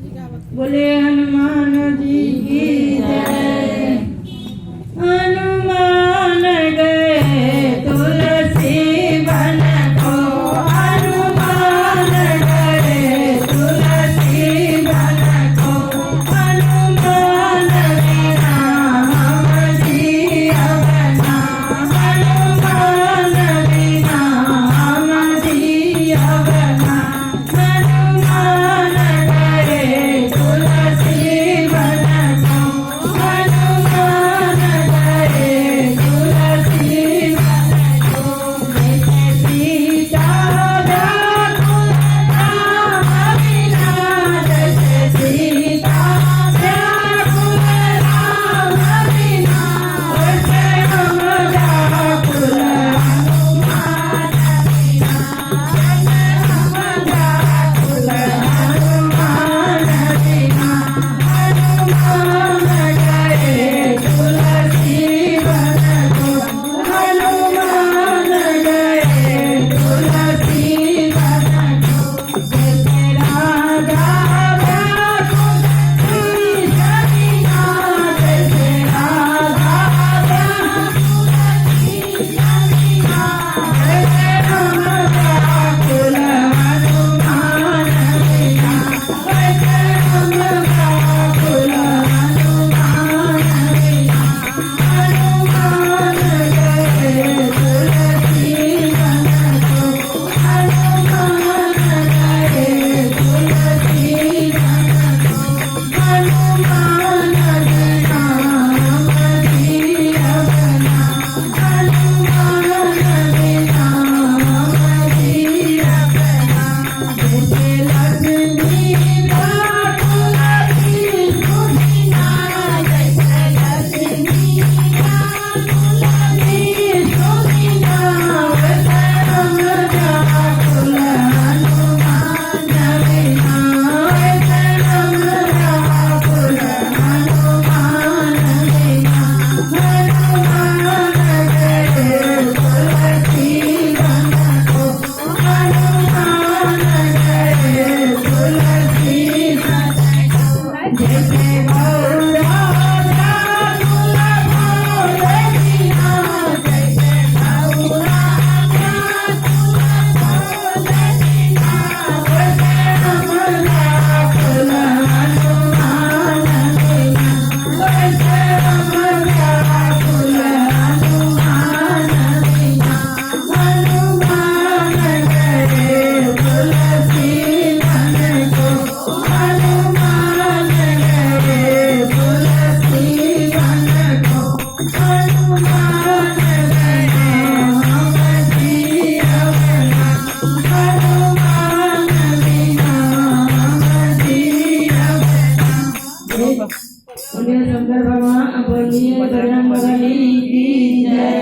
बोले हनुमान जी की जय। हनुमान गए तुलसी वन को, हनुमान गए तुलसी वन को, हनुमान बिना हम जियब ना, हनुमान बिना हम जियब ना। हनुमान गए तुलसी वन को, हनुमान गए तुलसी वन को। जैसे सीता व्याकुल राम बिना, जैसे सीता व्याकुल राम बिना, वैसे हम व्याकुल हनुमान बिना, वैसे हम व्याकुल हनुमान बिना। हनुमान गए तुलसी वन को, हनुमान गए तुलसी वन को। जैसे राजा व्याकुल शीश बिना, जैसे राजा व्याकुल शीश बिना, वैसे हम व्याकुल हनुमान बिना, वैसे हम व्याकुल हनुमान बिना। हनुमान गए तुलसी वन को, हनुमान गए तुलसी वन को, हनुमान बिना हम जियब ना, हनुमान बिना हम जियब ना। जैसे लक्ष्मी व्याकुल विष्णु बिना, जैसे लक्ष्मी व्याकुल विष्णु बिना, वैसे हम व्याकुल हनुमान बिना, वैसे हम व्याकुल हनुमान बिना। हनुमान गए तुलसी वन को, हनुमान गए तुलसी वन को। जैसे गौरा व्याकुल भोले बिना, जैसे गौरा व्याकुल भोले बिना, वैसे हम व्याकुल हनुमान बिना, वैसे हम व्याकुल हनुमान बिना। हनुमान गए तुलसी वन को, हनुमान गए तुलसी वन को, हनुमान गए हम जियब ना, हनुमान बिना हम जियब ना। बोलिए शंकर भगवान, बोलिए बजरंग बली की जय।